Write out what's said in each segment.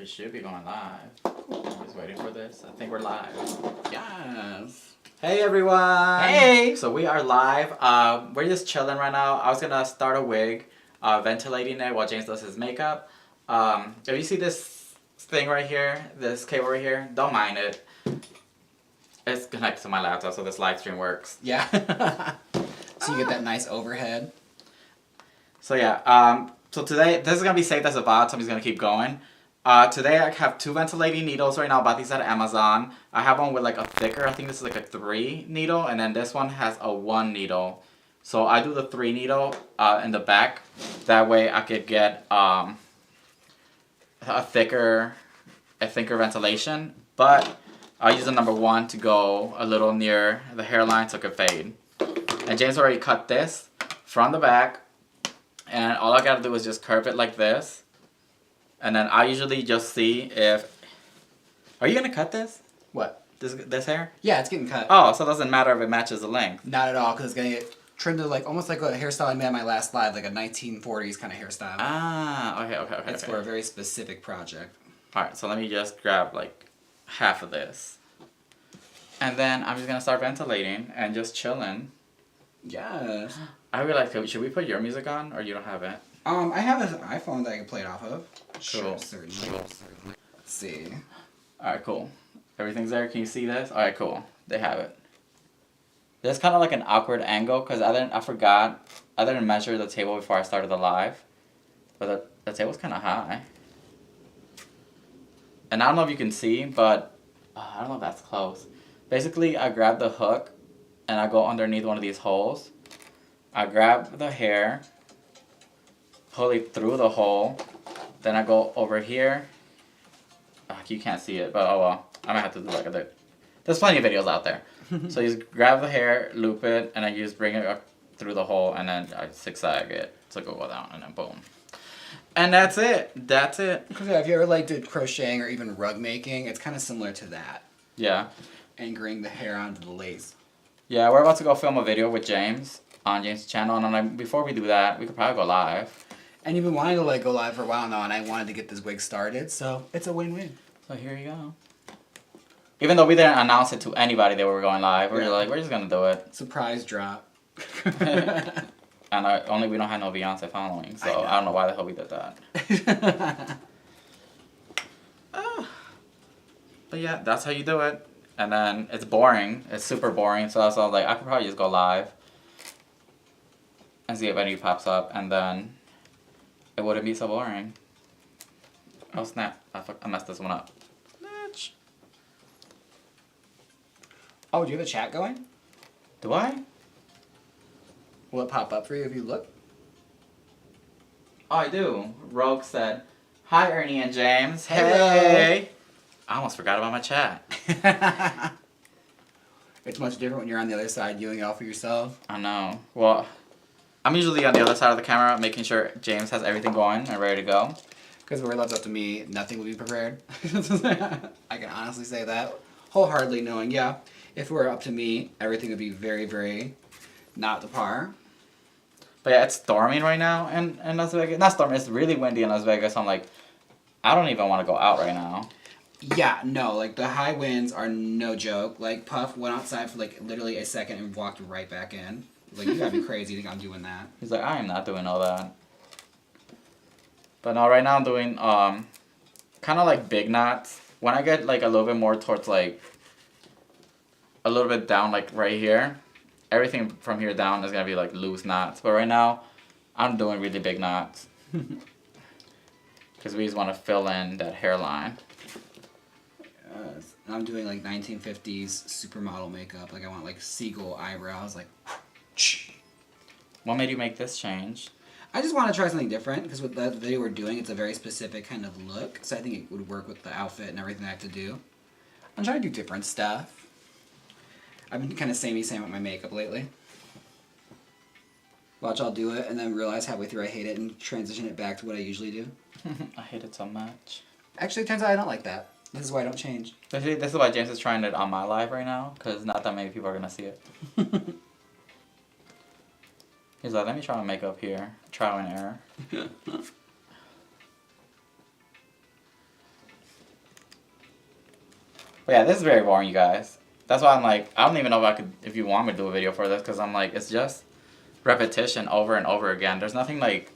We should be going live. I'm just waiting for this. I think we're live. Yes. Hey everyone! Hey! So we are live. We're just chilling right now. I was gonna start a wig, ventilating it while James does his makeup. If you see this thing right here, this cable right here, don't mind it. It's connected to my laptop, so this live stream works. Yeah. So you get that nice overhead. So yeah, so today, this is going to be saved as a VOD, so I'm just going to keep going. Today I have 2 ventilating needles right now. I bought these at Amazon. I have one with like a thicker, I think this is like a 3 needle, and then this one has a 1 needle. So I do the 3 needle in the back. That way I could get a thicker ventilation. But I'll use the number 1 to go a little near the hairline so it could fade. And James already cut this from the back. And all I gotta do is just curve it like this. And then I usually just see if... Are you gonna cut this? What? This hair? Yeah, it's getting cut. Oh, so it doesn't matter if it matches the length. Not at all, because it's going to get trimmed to like almost like a hairstyle I made on my last live, like a 1940s kind of hairstyle. Ah, okay. It's for a very specific project. Alright, so let me just grab like half of this. And then I'm just gonna start ventilating and just chilling. Yes. I really like, should we put your music on or you don't have it? I have an iPhone that I can play it off of. Cool. Sure, certainly. Cool. Let's see. Alright, cool. Everything's there. Can you see this? Alright, cool. They have it. There's kind of like an awkward angle because I forgot. I didn't measure the table before I started the live. But the table's kind of high. And I don't know if you can see, but I don't know if that's close. Basically, I grab the hook and I go underneath one of these holes. I grab the hair, pull it through the hole, then I go over here. You can't see it, but oh well. I might have to do like a... There's plenty of videos out there. So you just grab the hair, loop it, and then you just bring it up through the hole, and then I zigzag it to go down, and then boom. And that's it. That's it. Because yeah, if you ever like did crocheting or even rug making, it's kind of similar to that. Yeah. Anchoring the hair onto the lace. Yeah, we're about to go film a video with James on James' channel, and like, before we do that, we could probably go live. And you've been wanting to like go live for a while now, and I wanted to get this wig started, so it's a win-win. So here you go. Even though we didn't announce it to anybody that we were going live, we're just gonna do it. Surprise drop. And only we don't have no Beyonce following, so I don't know why the hell we did that. But yeah, that's how you do it. And then it's boring. It's super boring. So that's why I was like, I could probably just go live and see if any pops up, and then it wouldn't be so boring. Oh snap! I messed this one up. Oh, do you have a chat going? Do I? Will it pop up for you if you look? Oh, I do. Rogue said, "Hi, Ernie and James." Hello. Hey. I almost forgot about my chat. It's much different when you're on the other side doing it all for yourself. I know. Well, I'm usually on the other side of the camera, making sure James has everything going and ready to go. Because where it left up to me, nothing would be prepared. I can honestly say that wholeheartedly, knowing, yeah, if it were up to me, everything would be very, very not to par. But yeah, it's storming right now in Las Vegas. Not storming, it's really windy in Las Vegas. I'm like, I don't even want to go out right now. Yeah, no, like the high winds are no joke. Like Puff went outside for like literally a second and walked right back in. Like, you gotta be crazy to think I'm doing that. He's like, I am not doing all that. But no, right now I'm doing kind of like big knots. When I get like a little bit more towards like a little bit down like right here, everything from here down is gonna be like loose knots. But right now I'm doing really big knots because we just want to fill in that hairline. I'm doing like 1950s supermodel makeup. Like I want like seagull eyebrows. Like, What made you make this change? I just want to try something different because with the video we're doing, it's a very specific kind of look. So I think it would work with the outfit and everything I have to do. I'm trying to do different stuff. I've been kind of samey with my makeup lately. Watch, I'll do it and then realize halfway through I hate it and transition it back to what I usually do. I hate it so much. Actually, it turns out I don't like that. This is why I don't change. This is why James is trying it on my live right now, because not that many people are going to see it. He's like, let me try my makeup here. Trial and error. But yeah, this is very boring, you guys. That's why I'm like, I don't even know if I could, if you want me to do a video for this, because I'm like, it's just repetition over and over again. There's nothing like,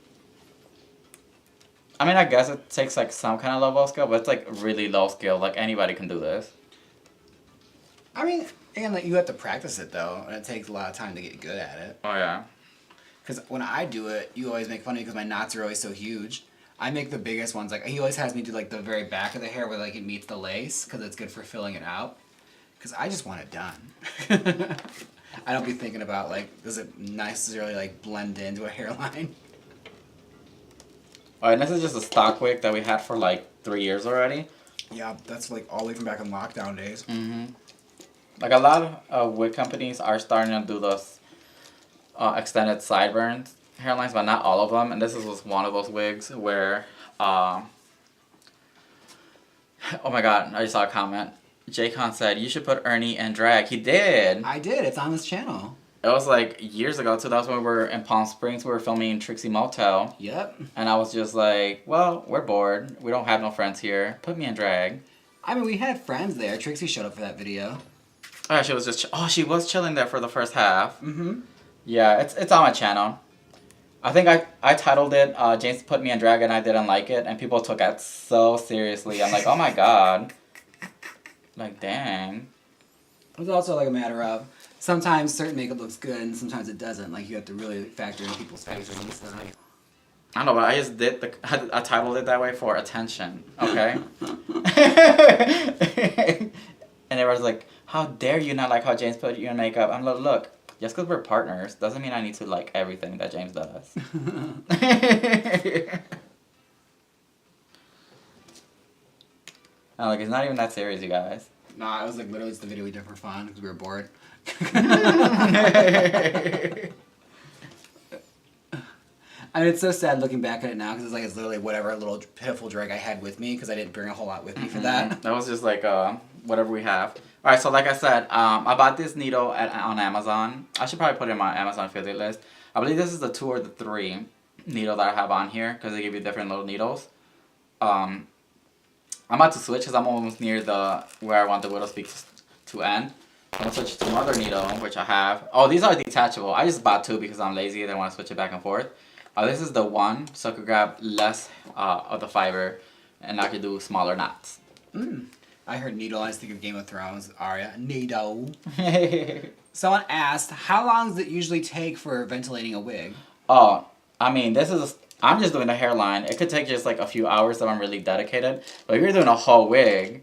I mean, I guess it takes like some kind of level of skill, but it's like really low skill. Like anybody can do this. I mean, and like you have to practice it though, and it takes a lot of time to get good at it. Oh yeah. Because when I do it, you always make fun of me because my knots are always so huge. I make the biggest ones. Like he always has me do like the very back of the hair where like it meets the lace because it's good for filling it out. Because I just want it done. I don't be thinking about like does it necessarily like blend into a hairline. Alright, this is just a stock wig that we had for like 3 years already. Yeah, that's like all the way from back in lockdown days. Mm-hmm. Like a lot of wig companies are starting to do those extended sideburns hairlines, but not all of them. And this was one of those wigs where, oh my god, I just saw a comment. Jaycon said, you should put Ernie in drag. He did. I did. It's on this channel. It was like years ago too. That was when we were in Palm Springs. We were filming Trixie Motel. Yep. And I was just like, well, we're bored. We don't have no friends here. Put me in drag. I mean, we had friends there. Trixie showed up for that video. Oh, she was just, she was chilling there for the first half. Mm-hmm. Yeah, it's on my channel. I think I titled it, James Put Me in Drag and I didn't like it. And people took it so seriously. I'm like, oh my god. Like, dang. It's also like a matter of sometimes certain makeup looks good and sometimes it doesn't. Like you have to really factor in people's faces and stuff. I don't know, but I just did I titled it that way for attention, okay? And everyone's like, how dare you not like how James put you in makeup? I'm like, look, just because we're partners doesn't mean I need to like everything that James does. I'm like, it's not even that serious, you guys. Nah, it was like literally just the video we did for fun because we were bored. I mean, it's so sad looking back at it now because it's literally whatever little pitiful drag I had with me because I didn't bring a whole lot with me for that. That was just like whatever we have. Alright, so like I said, I bought this needle on Amazon. I should probably put it in my Amazon affiliate list. I believe this is the 2 or the 3 needle that I have on here because they give you different little needles. I'm about to switch because I'm almost near where I want the widow's peak to end. I'm going to switch to another needle, which I have. Oh, these are detachable. I just bought 2 because I'm lazy and I want to switch it back and forth. This is the 1, so I could grab less of the fiber and I could do smaller knots. I heard needle, I just think of Game of Thrones, Arya. Needle. Someone asked, how long does it usually take for ventilating a wig? Oh, I mean, I'm just doing a hairline. It could take just like a few hours if I'm really dedicated. But if you're doing a whole wig,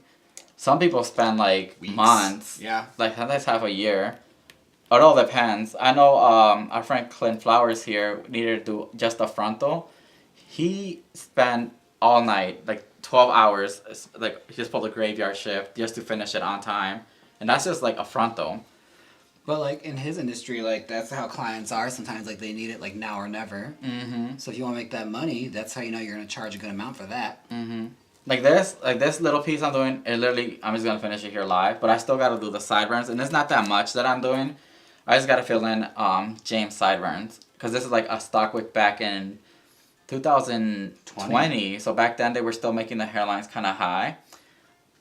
some people spend like weeks. Months. Yeah. Like sometimes half a year. It all depends. I know our friend Clint Flowers here needed to do just a frontal. He spent all night, like 12 hours, like he just pulled a graveyard shift just to finish it on time. And that's just like a frontal. But like in his industry, like that's how clients are. Sometimes like they need it like now or never. Mm-hmm. So if you want to make that money, that's how you know you're gonna charge a good amount for that. Mm-hmm. Like this little piece I'm doing, I'm just gonna finish it here live. But I still gotta do the sideburns, and it's not that much that I'm doing. I just gotta fill in James sideburns because this is like a stock wig back in 2020. So back then they were still making the hairlines kind of high.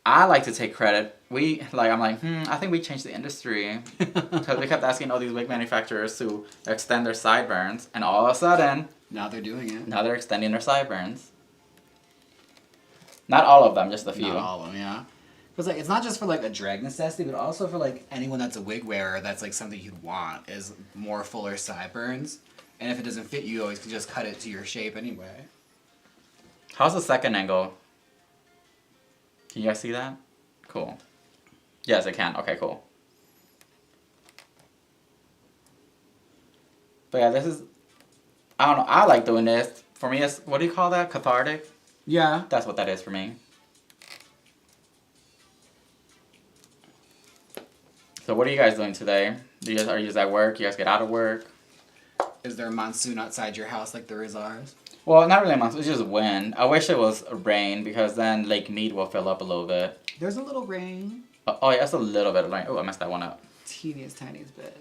I like to take credit. I'm like, I think we changed the industry because we kept asking all these wig manufacturers to extend their sideburns, and all of a sudden, now they're doing it. Now they're extending their sideburns. Not all of them, just a few. Not all of them, yeah. Because like it's not just for like a drag necessity, but also for like anyone that's a wig wearer. That's like something you'd want is more fuller sideburns. And if it doesn't fit you, always can just cut it to your shape anyway. How's the second angle? Can you guys see that? Cool. Yes, I can. Okay, cool. But yeah, this is, I don't know, I like doing this. For me, it's, what do you call that? Cathartic? Yeah. That's what that is for me. So what are you guys doing today? Are you just at work? You guys get out of work? Is there a monsoon outside your house like there is ours? Well, not really a monsoon. It's just wind. I wish it was rain because then Lake Mead will fill up a little bit. There's a little rain. Oh, yeah, that's a little bit of rain. Oh, I messed that one up. Tiniest bit.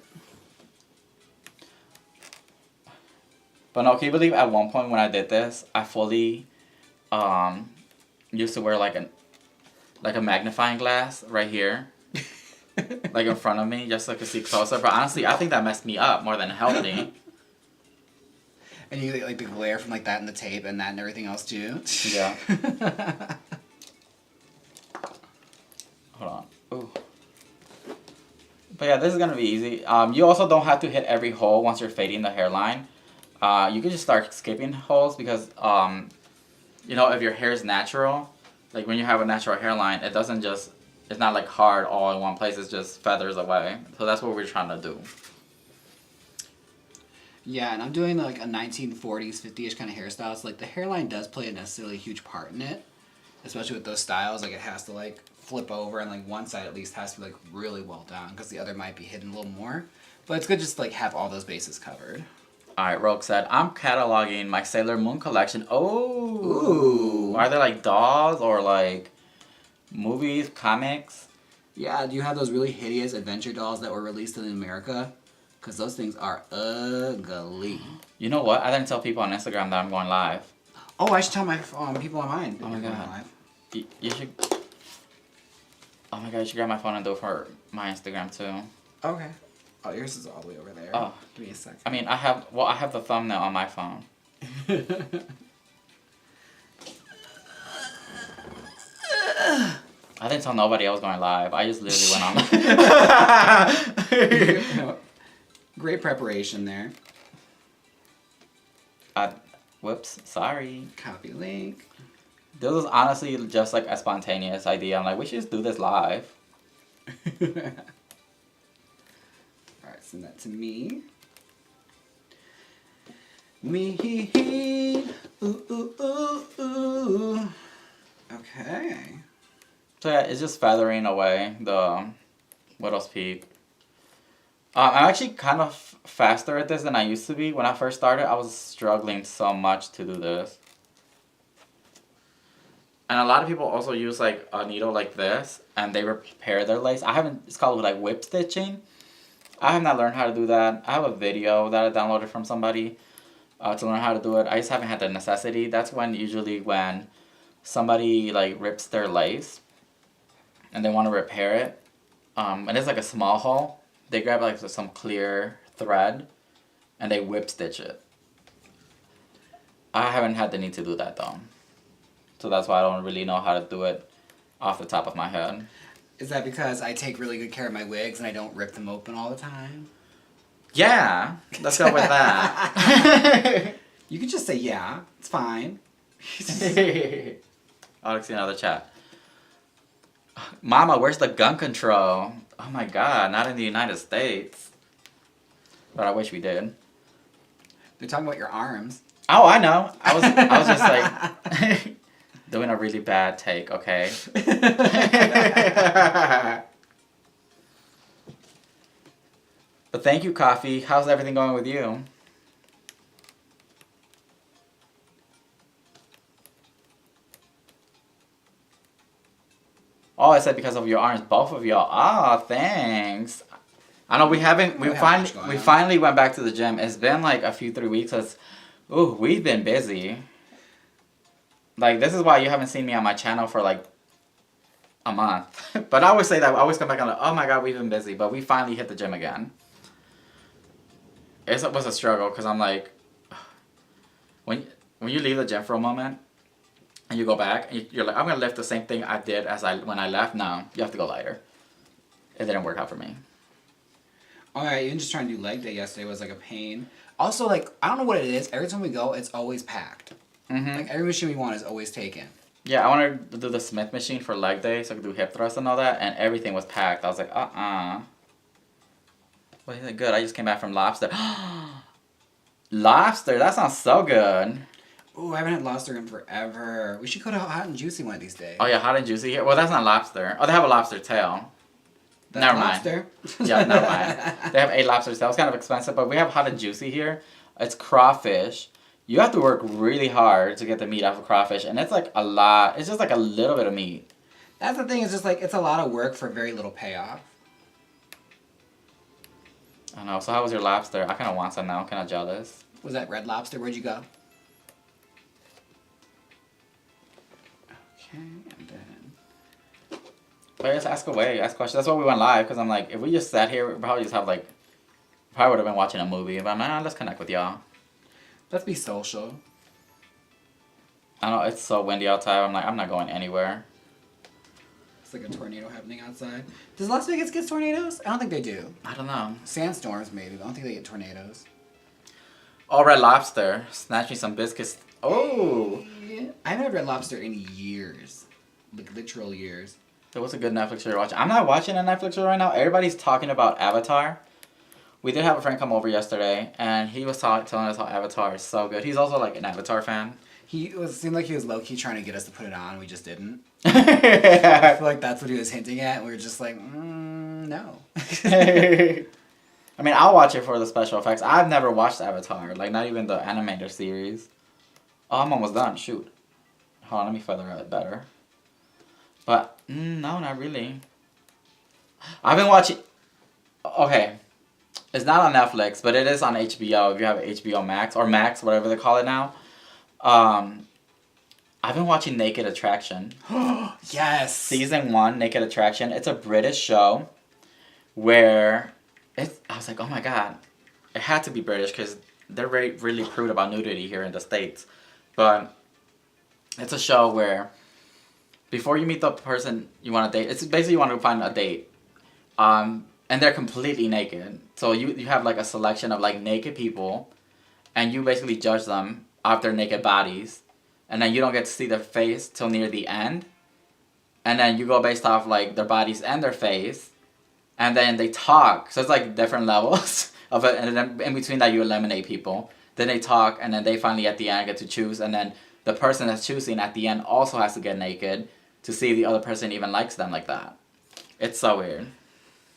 But no, can you believe at one point when I did this, I fully used to wear like like a magnifying glass right here. Like in front of me, just so I could see closer. But honestly, I think that messed me up more than it helped me. And you get like the glare from like that and the tape and that and everything else too. Yeah. Hold on. Ooh. But yeah, this is gonna be easy. You also don't have to hit every hole once you're fading the hairline. You can just start skipping holes because you know, if your hair is natural, like when you have a natural hairline, it doesn't just, it's not like hard all in one place, it just feathers away. So that's what we're trying to do. Yeah, and I'm doing like a 1940s, 50ish kind of hairstyle. So like the hairline does play a necessarily huge part in it, especially with those styles. Like it has to like flip over, and like one side at least has to be like really well done because the other might be hidden a little more. But it's good just to like have all those bases covered. Alright, Rogue said, I'm cataloging my Sailor Moon collection. Oh! Ooh. Are they like dolls or like movies, comics? Yeah, do you have those really hideous adventure dolls that were released in America? Because those things are ugly. You know what? I didn't tell people on Instagram that I'm going live. Oh, I should tell my people on mine. Oh my god. You should... Oh my god, you should grab my phone and do it for my Instagram too. Okay. Oh, yours is all the way over there. Oh. Give me a second. I mean, I have the thumbnail on my phone. I didn't tell nobody I was going live. I just literally went on. Great preparation there. Whoops, sorry. Copy link. This was honestly just like a spontaneous idea. I'm like, we should just do this live. Alright, send that to me. Me. Ooh, ooh, ooh, ooh. Okay. So yeah, it's just feathering away the widow's peak. I'm actually kind of faster at this than I used to be. When I first started, I was struggling so much to do this. And a lot of people also use like a needle like this, and they repair their lace. It's called like whip stitching. I have not learned how to do that. I have a video that I downloaded from somebody to learn how to do it. I just haven't had the necessity. That's usually when somebody like rips their lace and they want to repair it. And it's like a small hole. They grab like some clear thread and they whip stitch it. I haven't had the need to do that though. So that's why I don't really know how to do it off the top of my head. Is that because I take really good care of my wigs and I don't rip them open all the time? Yeah, let's go with that. You could just say yeah, it's fine. I'll see another chat. Mama, where's the gun control? Oh my god, not in the United States. But I wish we did. They're talking about your arms. Oh, I know. I was just like doing a really bad take, okay? But thank you, Coffee. How's everything going with you? Oh, I said because of your arms, both of y'all. Ah, thanks. I know we finally went back to the gym. It's been like a few 3 weeks. We've been busy. Like this is why you haven't seen me on my channel for like a month. But I always say that. I always come back and like, oh my god, we've been busy. But we finally hit the gym again. It was a struggle because I'm like, when you leave the gym for a moment. And you go back, and you're like, I'm going to lift the same thing I did when I left. No, you have to go lighter. It didn't work out for me. Alright, even just trying to do leg day yesterday was like a pain. Also, like, I don't know what it is. Every time we go, it's always packed. Mm-hmm. Like, every machine we want is always taken. Yeah, I wanted to do the Smith machine for leg day so I could do hip thrust and all that, and everything was packed. I was like, Well, is that good? I just came back from lobster. Lobster? That sounds so good. Ooh, I haven't had lobster in forever. We should go to Hot and Juicy one of these days. Oh yeah, hot and juicy here. Well, that's not lobster. Oh, they have a lobster tail. That's never lobster. Mind. Yeah, never mind. They have 8 lobster tails. It's kind of expensive, but we have hot and juicy here. It's crawfish. You have to work really hard to get the meat off of crawfish, and it's like a lot. It's just like a little bit of meat. That's the thing. It's just like it's a lot of work for very little payoff. I know. So how was your lobster? I kind of want some now. Kind of jealous. Was that Red Lobster? Where'd you go? Okay, and then But just ask away, ask questions. That's why we went live, because I'm like, if we just sat here, we'd probably just have like, probably would have been watching a movie. But I'm like, let's connect with y'all. Let's be social. I know it's so windy outside. I'm like, I'm not going anywhere. It's like a tornado happening outside. Does Las Vegas get tornadoes? I don't think they do. I don't know. Sandstorms maybe, but I don't think they get tornadoes. Oh, Red Lobster. Snatch me some biscuits. Oh! I haven't had Red Lobster in years. Like literal years. It was a good Netflix show to watch. I'm not watching a Netflix show right now. Everybody's talking about Avatar. We did have a friend come over yesterday, and he was telling us how Avatar is so good. He's also like an Avatar fan. Seemed like he was low-key trying to get us to put it on. We just didn't. I feel like that's what he was hinting at. And we were just like, no. I mean, I'll watch it for the special effects. I've never watched Avatar. Like, not even the animated series. Oh, I'm almost done. Shoot. Hold on, let me feather it better. But, no, not really. I've been watching... Okay. It's not on Netflix, but it is on HBO. If you have HBO Max, or Max, whatever they call it now. I've been watching Naked Attraction. Yes! Season 1, Naked Attraction. It's a British show where I was like, oh my god. It had to be British because they're really prude about nudity here in the States. But it's a show where before you meet the person you want to date, it's basically you want to find a date. And they're completely naked. So you have like a selection of like naked people and you basically judge them off their naked bodies. And then you don't get to see their face till near the end. And then you go based off like their bodies and their face. And then they talk. So it's like different levels of it. And then in between that you eliminate people. Then they talk and then they finally at the end get to choose. And then the person that's choosing at the end also has to get naked to see if the other person even likes them like that. It's so weird.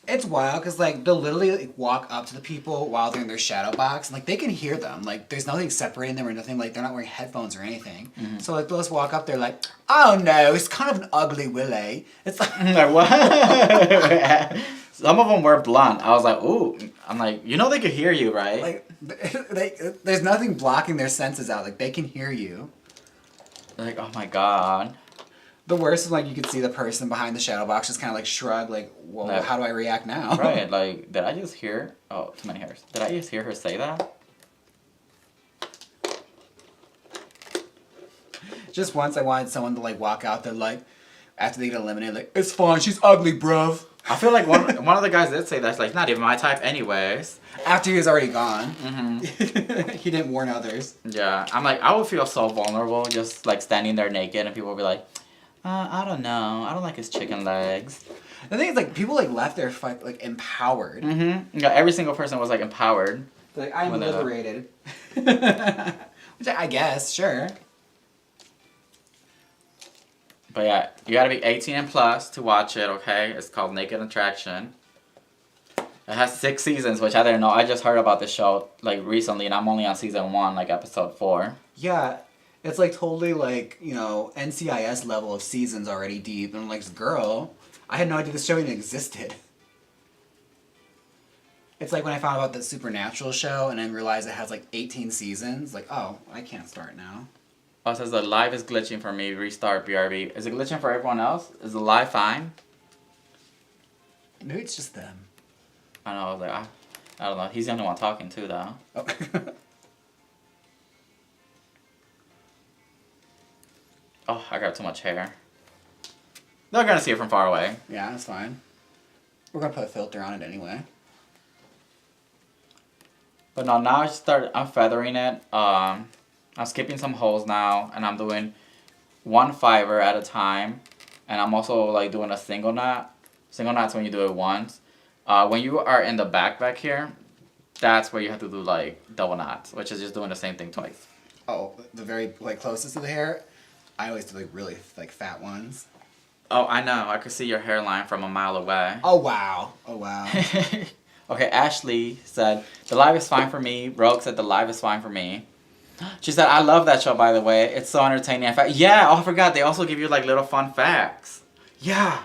It's wild because like they'll literally like, walk up to the people while they're in their shadow box and like they can hear them. Like there's nothing separating them or nothing. Like they're not wearing headphones or anything. Mm-hmm. So like they'll just walk up there like, oh no, it's kind of an ugly willy. It's like what? Some of them were blunt. I was like, ooh. I'm like, you know they could hear you, right? Like there's nothing blocking their senses out. Like they can hear you. Like, oh my god. The worst is like you could see the person behind the shadow box just kind of like shrug, like, well, like, how do I react now? Right, like, did I just hear? Oh, too many hairs. Did I just hear her say that? Just once I wanted someone to like walk out there like, after they get eliminated, like, it's fine, she's ugly, bruv. I feel like one of the guys did say that. It's like, not even my type anyways. After he was already gone. Mm-hmm. He didn't warn others. Yeah, I'm like, I would feel so vulnerable just like standing there naked and people would be like, I don't know. I don't like his chicken legs. The thing is, like, people, like, left there, like, empowered. Mm-hmm. Yeah, every single person was, like, empowered. Like, I'm liberated. Which I guess, sure. But, yeah, you gotta be 18 and plus to watch it, okay? It's called Naked Attraction. It has 6 seasons, which I didn't know. I just heard about this show, like, recently, and I'm only on season 1, like, episode 4. Yeah. It's like totally like, you know, NCIS level of seasons already deep. And I'm like, girl, I had no idea this show even existed. It's like when I found out the Supernatural show and then realized it has like 18 seasons. Like, oh, I can't start now. Oh, it says the live is glitching for me. Restart BRB. Is it glitching for everyone else? Is the live fine? Maybe it's just them. I know, I was like, I don't know. He's the only one talking too, though. Oh. Oh, I got too much hair. They're gonna see it from far away. Yeah, that's fine. We're gonna put a filter on it anyway. But no, now I'm feathering it. I'm skipping some holes now, and I'm doing 1 fiber at a time. And I'm also like doing a single knot. Single knot's when you do it once. When you are in the back here, that's where you have to do like double knots, which is just doing the same thing twice. Oh, the very like closest to the hair? I always do like really like fat ones. Oh, I know. I could see your hairline from a mile away. Oh wow. Oh wow. Okay, Ashley said, the live is fine for me. Rogue said the live is fine for me. She said, I love that show, by the way. It's so entertaining. Yeah, oh, I forgot. They also give you like little fun facts. Yeah.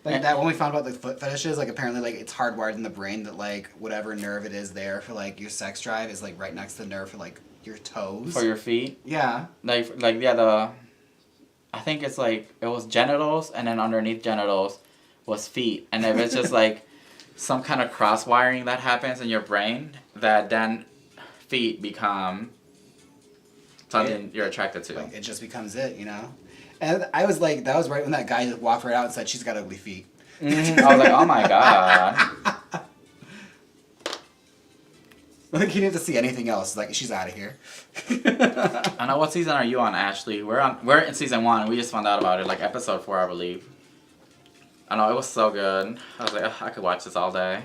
Like that when we found about the foot fetishes, like apparently like it's hardwired in the brain that like whatever nerve it is there for like your sex drive is like right next to the nerve for like your toes. For your feet? Yeah. Like yeah, I think it's like, it was genitals, and then underneath genitals was feet. And if it's just like some kind of cross wiring that happens in your brain, that then feet become something you're attracted to. Like, it just becomes it, you know? And I was like, that was right when that guy just walked right out and said, she's got ugly feet. Mm-hmm. I was like, oh my god. Like, he didn't have to see anything else. Like, she's out of here. I know. What season are you on, Ashley? We're in season 1. We just found out about it, like episode 4, I believe. I know, it was so good. I was like, ugh, I could watch this all day.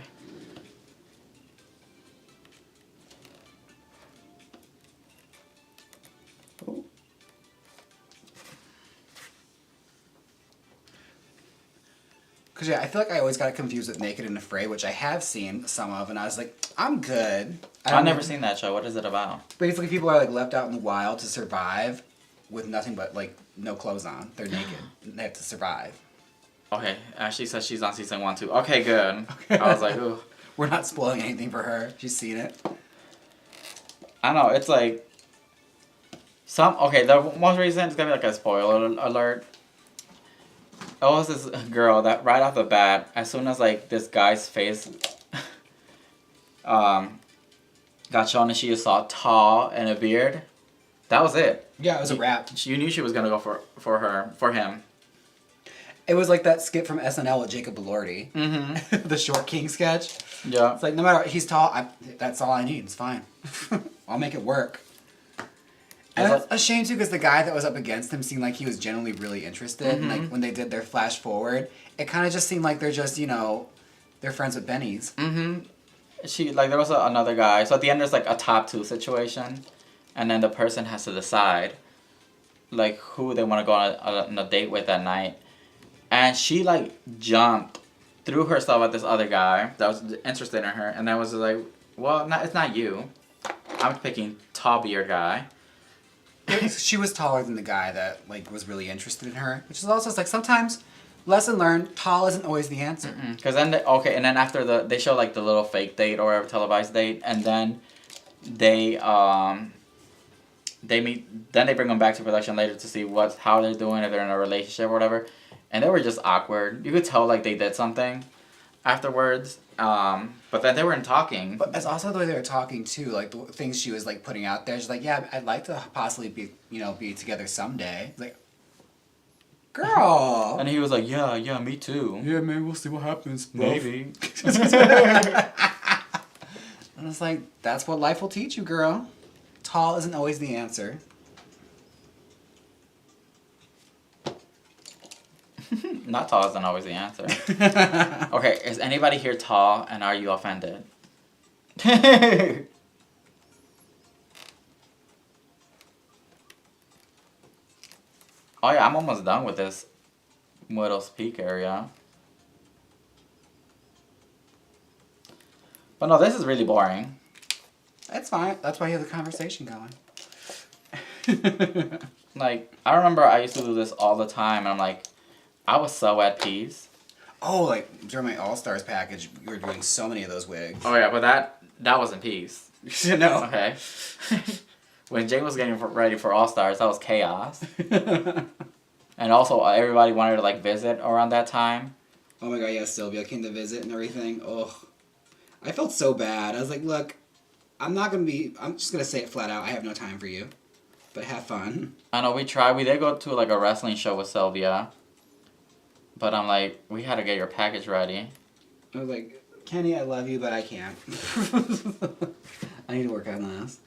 Because, yeah, I feel like I always got it confused with Naked and Afraid, which I have seen some of, and I was like, I'm good. I've never seen that show. What is it about? Basically, people are, like, left out in the wild to survive with nothing but, like, no clothes on. They're naked. And they have to survive. Okay, Ashley says she's on season 1 too. Okay, good. I was like, ooh. We're not spoiling anything for her. She's seen it. I know, it's like... Okay, the most recent is gonna be like a spoiler alert. It was this girl that right off the bat, as soon as like this guy's face got shown and she saw tall and a beard, that was it. Yeah, it was a wrap. You knew she was gonna go for him. It was like that skit from SNL with Jacob Elordi. Mm-hmm. The Short King sketch. Yeah. It's like, no matter what, he's tall, that's all I need. It's fine. I'll make it work. And it's a shame, too, because the guy that was up against him seemed like he was genuinely really interested. Mm-hmm. And, like, when they did their flash forward, it kind of just seemed like they're just, you know, they're friends with Benny's. Mm-hmm. There was another guy. So at the end, there's, like, a top 2 situation. And then the person has to decide, like, who they want to go on a date with that night. And she, like, jumped, threw herself at this other guy that was interested in her. And then was like, well, it's not you. I'm picking tall beard guy. She was taller than the guy that, like, was really interested in her. Which is also, like, sometimes, lesson learned, tall isn't always the answer. Because then, and then after they show, like, the little fake date or whatever, televised date. And then they meet, then they bring them back to production later to see how they're doing, if they're in a relationship or whatever. And they were just awkward. You could tell, like, they did something afterwards. But then they weren't talking. But it's also the way they were talking, too. Like, the things she was, like, putting out there. She's like, yeah, I'd like to possibly be together someday. It's like, girl! And he was like, yeah, me too. Yeah, man, we'll see what happens. Maybe. And it's like, that's what life will teach you, girl. Tall isn't always the answer. Not tall isn't always the answer. Okay, is anybody here tall and are you offended? Oh yeah, I'm almost done with this Widow's Peak area. But no, this is really boring. That's fine. That's why you have the conversation going. Like, I remember I used to do this all the time and I'm like, I was so at peace. Oh, like, during my All-Stars package, we were doing so many of those wigs. Oh yeah, but that wasn't peace. No. Okay. When Jane was getting ready for All-Stars, that was chaos. And also, everybody wanted to, like, visit around that time. Oh my god, yeah, Sylvia came to visit and everything. Oh. I felt so bad. I was like, look, I'm just gonna say it flat out, I have no time for you. But have fun. I know, we tried. We did go to, like, a wrestling show with Sylvia. But I'm like, we had to get your package ready. I was like, Kenny, I love you, but I can't. I need to work on this.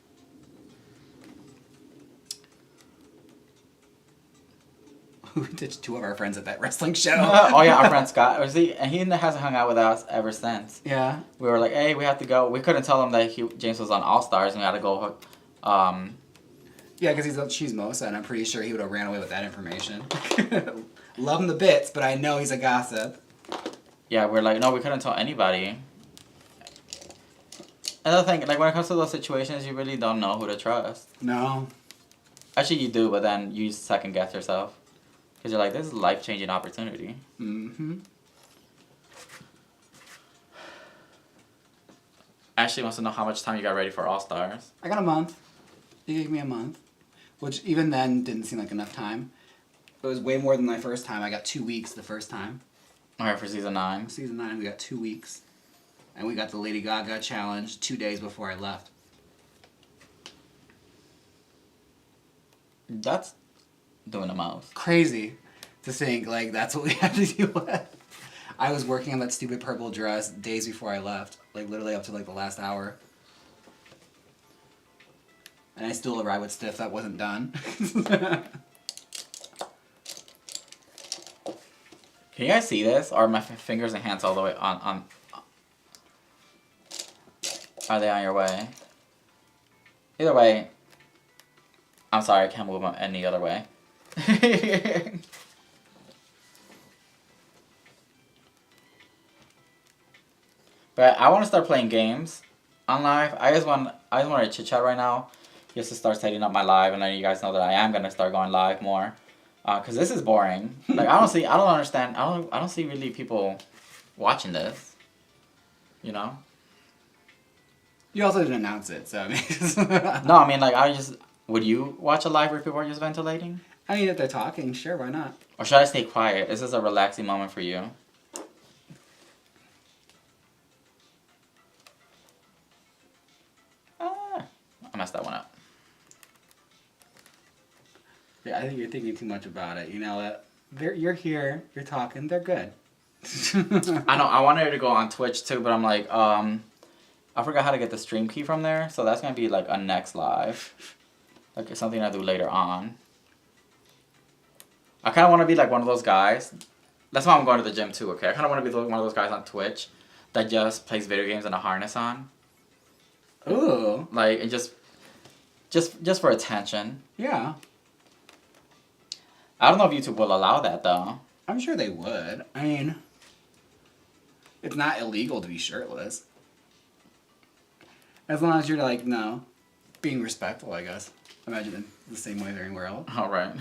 We ditched 2 of our friends at that wrestling show. Oh yeah, our friend Scott. And he hasn't hung out with us ever since. Yeah. We were like, hey, we have to go. We couldn't tell him that James was on All-Stars and we had to go. Yeah, because he's a chismosa, and I'm pretty sure he would have ran away with that information. Love him the bits, but I know he's a gossip. Yeah, we're like, no, we couldn't tell anybody. Another thing, like, when it comes to those situations, you really don't know who to trust. No. Actually, you do, but then you second guess yourself. Because you're like, this is a life-changing opportunity. Mm-hmm. Ashley wants to know how much time you got ready for All-Stars. I got a month. He gave me a month. Which, even then, didn't seem like enough time. It was way more than my first time. I got 2 weeks the first time. Alright, for season 9. Season 9, we got 2 weeks. And we got the Lady Gaga challenge 2 days before I left. That's doing the most. Crazy to think, like, that's what we had to deal with. I was working on that stupid purple dress days before I left. Like, literally up to, like, the last hour. And I still arrived with stuff that wasn't done. Can you guys see this? Are my fingers and hands all the way on? Are they on your way? Either way, I'm sorry, I can't move them any other way. But I want to start playing games on live. I just want to chit chat right now, just to start setting up my live, and then you guys know that I am gonna start going live more, cause this is boring. Like I don't understand. I don't see really people watching this. You know. You also didn't announce it, so I mean. No, I mean like would you watch a live where people are just ventilating? I mean, if they're talking, sure, why not? Or should I stay quiet? Is this a relaxing moment for you? I messed that one up. Yeah, I think you're thinking too much about it. You know that you're here, you're talking, they're good. I know. I wanted to go on Twitch too, but I'm like, I forgot how to get the stream key from there, so that's gonna be like a next live, like it's something I do later on. I kind of want to be like one of those guys. That's why I'm going to the gym too. Okay, I kind of want to be one of those guys on Twitch that just plays video games and a harness on. Ooh. Like and just for attention. Yeah. I don't know if YouTube will allow that though. I'm sure they would. I mean, it's not illegal to be shirtless. As long as you're like, no, being respectful, I guess. Imagine in the same way everywhere else. All right.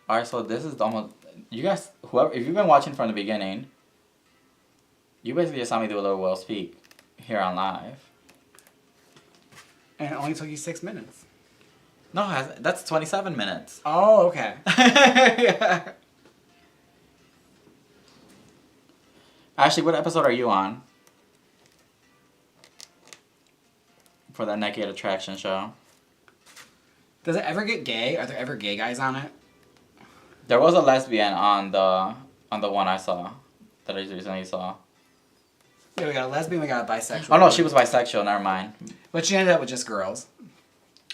All right, so this is almost you guys. Whoever, if you've been watching from the beginning, you basically just saw me do a little Will Speak here on live. And it only took you 6 minutes. No, that's 27 minutes. Oh, okay. Yeah. Ashley, what episode are you on? For that Naked Attraction show. Does it ever get gay? Are there ever gay guys on it? There was a lesbian on the one I saw, that I recently saw. Yeah, we got a lesbian, we got a bisexual. Oh no, she was bisexual, never mind. But she ended up with just girls.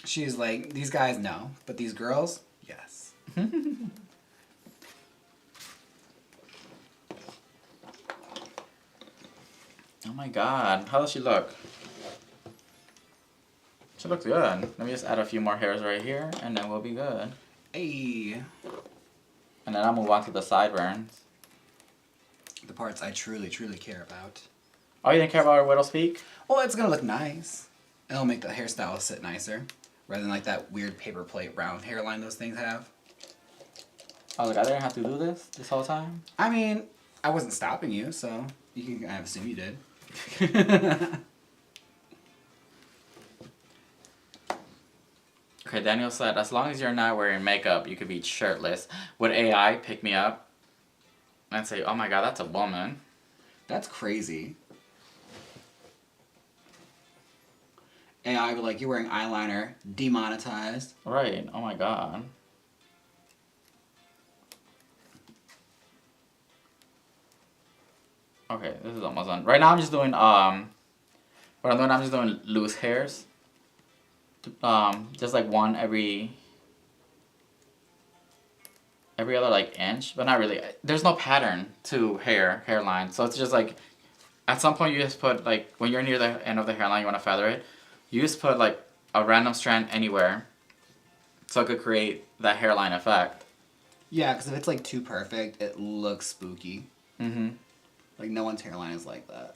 She's like, these guys, no. But these girls, yes. Oh my god, how does she look? She looks good. Let me just add a few more hairs right here, and then we'll be good. Hey. And then I'll move on to the sideburns. The parts I truly, truly care about. Oh, you didn't care about her Widow's Peak? Well, it's gonna look nice. It'll make the hairstyle sit nicer. Rather than like that weird paper plate round hairline those things have. Oh, look, I didn't have to do this whole time? I mean, I wasn't stopping you, so you can kind of assume you did. Okay, Daniel said, as long as you're not wearing makeup, you could be shirtless. Would AI pick me up and say, oh my god, that's a woman? That's crazy. AI would like, you're wearing eyeliner, demonetized. Right, oh my god. Okay, this is almost done. Right now I'm just doing, what I'm doing, I'm just doing loose hairs. Just like one every other like inch, but not really. There's no pattern to hairline, so it's just like, at some point you just put like, when you're near the end of the hairline, you want to feather it, you just put like a random strand anywhere, so it could create that hairline effect. Yeah, because if it's like too perfect, it looks spooky. Mm-hmm. Like no one's hairline is like that.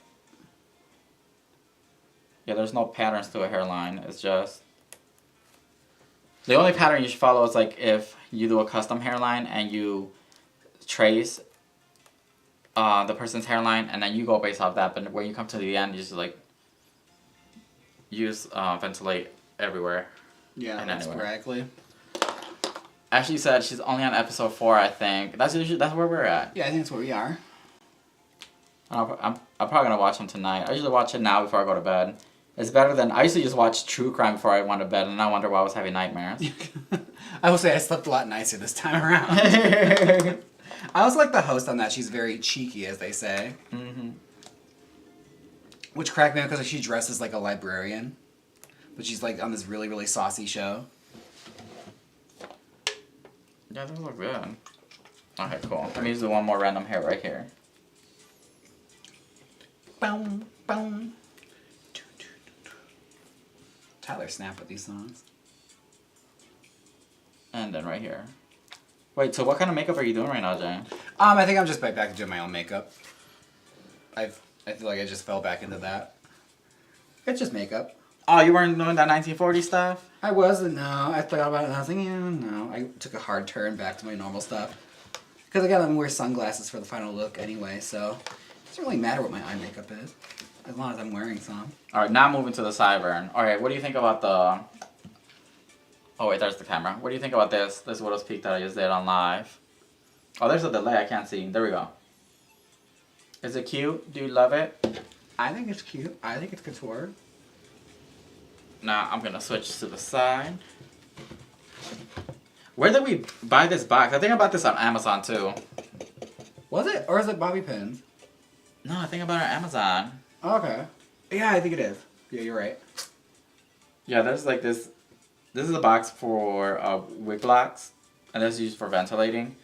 Yeah, there's no patterns to a hairline. It's just, the only pattern you should follow is like if you do a custom hairline and you trace the person's hairline and then you go based off that, but when you come to the end, you just like use Ventilate everywhere. Yeah, and that's anywhere. sporadically. Ashley said she's only on episode 4, I think. That's where we're at. Yeah, I think that's where we are. I'm probably gonna watch them tonight. I usually watch it now before I go to bed. It's better than I used to just watch true crime before I went to bed, and I wonder why I was having nightmares. I will say I slept a lot nicer this time around. I also like the host on that. She's very cheeky, as they say. Mm-hmm. Which cracked me up because she dresses like a librarian, but she's like on this really, really saucy show. Yeah, those look good. Okay, cool. Let me just do one more random hair right here. Boom, boom. Tyler snap with these songs. And then right here. Wait, so what kind of makeup are you doing right now, Jane? I think I'm just back to doing my own makeup. I feel like I just fell back into that. It's just makeup. Oh, you weren't doing that 1940 stuff? I wasn't, no. I thought about it and I was like, yeah, no. I took a hard turn back to my normal stuff. Because again, I'm going to wear sunglasses for the final look anyway, so it doesn't really matter what my eye makeup is. As long as I'm wearing some. Alright, now moving to the sideburn. Alright, what do you think about the... Oh wait, there's the camera. What do you think about this? This widow's peak that I just did on live. Oh, there's a delay. I can't see. There we go. Is it cute? Do you love it? I think it's cute. I think it's couture. Now I'm gonna switch to the side. Where did we buy this box? I think I bought this on Amazon too. Was it? Or is it bobby pins? No, I think I bought it on Amazon. Okay. Yeah, I think it is. Yeah, you're right. Yeah, there's like this. This is a box for wig blocks, and this is used for ventilating,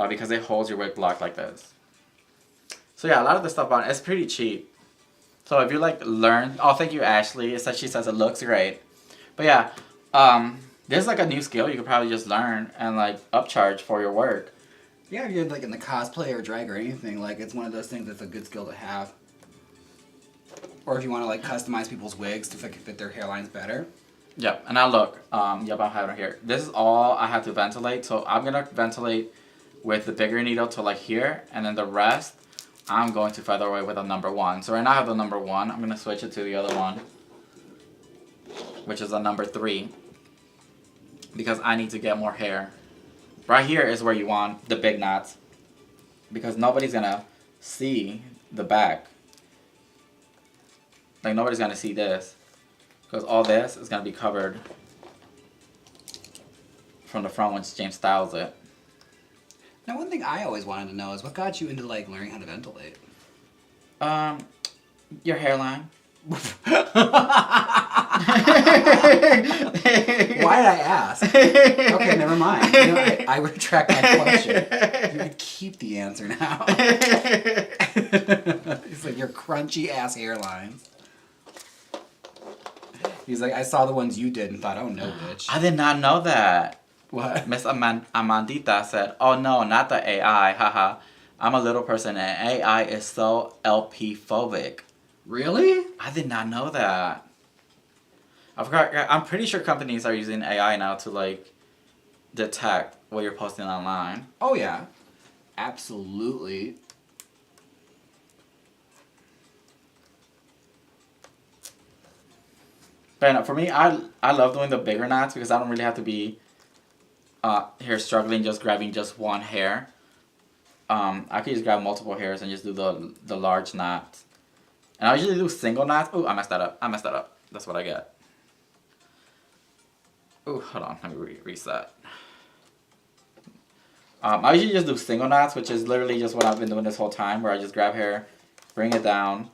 because it holds your wig block like this. So yeah, a lot of the stuff on it's pretty cheap. So if you like learn, oh thank you Ashley. She says it looks great, but yeah, there's like a new skill you could probably just learn and like upcharge for your work. Yeah, if you're like in the cosplay or drag or anything, like it's one of those things that's a good skill to have. Or if you want to like customize people's wigs to fit their hairlines better. Yep, and now look, yep, I have it here. This is all I have to ventilate, so I'm gonna ventilate with the bigger needle to like here, and then the rest, I'm going to feather away with a number 1. So right now I have the number 1, I'm gonna switch it to the other one, which is a number 3, because I need to get more hair. Right here is where you want the big knots, because nobody's gonna see the back. Like nobody's gonna see this. Because all this is going to be covered from the front once James styles it. Now, one thing I always wanted to know is what got you into like learning how to ventilate? Your hairline. Why did I ask? Okay, never mind. You know, I retract my question. You can keep the answer now. It's like your crunchy ass hairlines. He's like, I saw the ones you did and thought, oh no, bitch. I did not know that. What? Miss Amandita said, oh no, not the AI, haha. I'm a little person and AI is so LP phobic. Really? I did not know that. I forgot. I'm pretty sure companies are using AI now to like detect what you're posting online. Oh yeah, absolutely. But for me, I love doing the bigger knots because I don't really have to be here struggling just grabbing just one hair. I could just grab multiple hairs and just do the large knots. And I usually do single knots. Ooh, I messed that up. That's what I get. Ooh, hold on. Let me reset. I usually just do single knots, which is literally just what I've been doing this whole time, where I just grab hair, bring it down,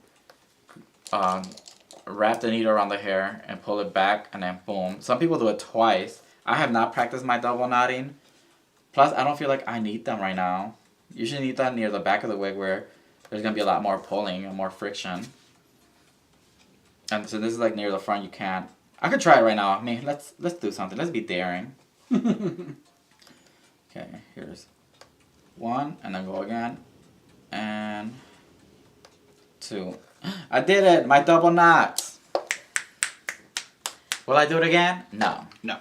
wrap the needle around the hair, and pull it back, and then boom. Some people do it twice. I have not practiced my double knotting. Plus, I don't feel like I need them right now. You should need that near the back of the wig where there's going to be a lot more pulling and more friction. And so this is like near the front, you can't. I could try it right now. I mean, let's do something. Let's be daring. Okay, here's one, and then go again. And 2. I did it! My double knots! Will I do it again? No. No.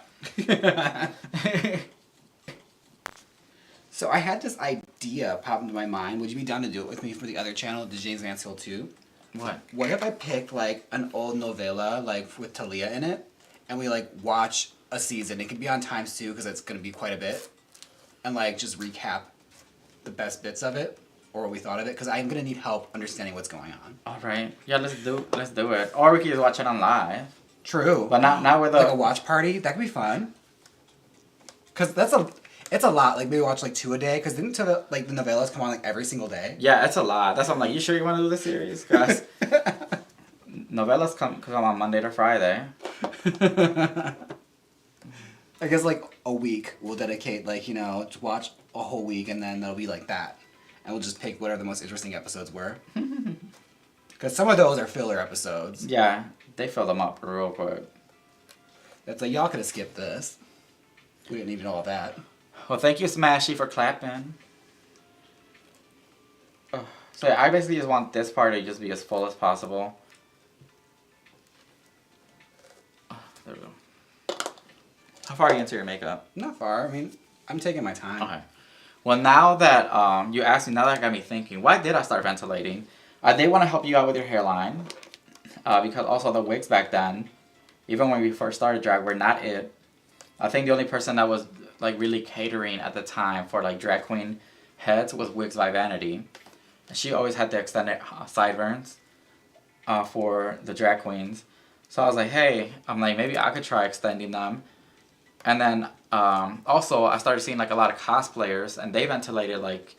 So I had this idea pop into my mind. Would you be down to do it with me for the other channel, the James Mansfield 2? What? What if I picked like an old novella, like with Talia in it, and we like watch a season? It could be on times 2 because it's gonna be quite a bit. and like just recap the best bits of it or what we thought of it, because I'm gonna need help understanding what's going on. All right. Yeah, let's do it. Or we could just watch it on live. True. But not with a like a watch party. That could be fun. Cause it's a lot. Like maybe watch like 2 a day. Cause didn't the novellas come on like every single day? Yeah, it's a lot. That's why I'm like, you sure you want to do this series? Cause novellas come on Monday to Friday. I guess like a week we'll dedicate to watch a whole week, and then that'll be like that, and we'll just pick whatever the most interesting episodes were. Because some of those are filler episodes. Yeah, they fill them up real quick. That's like, y'all could have skipped this. We didn't even know all that. Well, thank you, Smashy, for clapping. Ugh. So yeah, I basically just want this part to just be as full as possible. There we go. How far are you into your makeup? Not far. I mean, I'm taking my time. Okay. Well, now that you asked me, now that got me thinking, why did I start ventilating? I did want to help you out with your hairline. Because also the wigs back then, even when we first started drag, were not it. I think the only person that was like really catering at the time for like drag queen heads was Wigs by Vanity. She always had the extended sideburns for the drag queens. So I was like, hey, maybe I could try extending them. And then also I started seeing like a lot of cosplayers, and they ventilated like,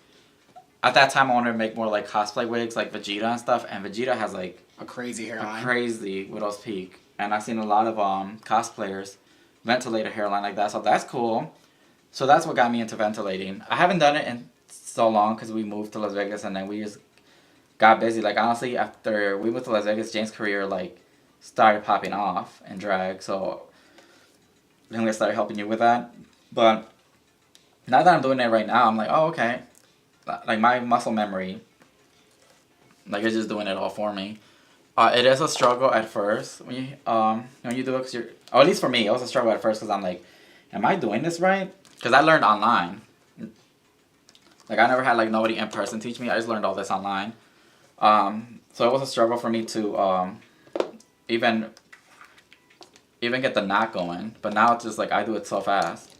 at that time I wanted to make more like cosplay wigs like Vegeta and stuff, and Vegeta has like a crazy hairline. A crazy widow's peak. And I've seen a lot of cosplayers ventilate a hairline like that, so that's cool. So that's what got me into ventilating. I haven't done it in so long because we moved to Las Vegas, and then we just got busy. Like honestly, after we moved to Las Vegas, Jane's career like started popping off in drag, so then we started helping you with that. But now that I'm doing it right now, I'm like, oh, okay. Like my muscle memory, like it's just doing it all for me. It is a struggle at first when you do it, cause or at least for me, it was a struggle at first because I'm like, am I doing this right? Because I learned online. Like I never had like nobody in person teach me. I just learned all this online. So it was a struggle for me to even get the knot going. But now it's just like I do it so fast.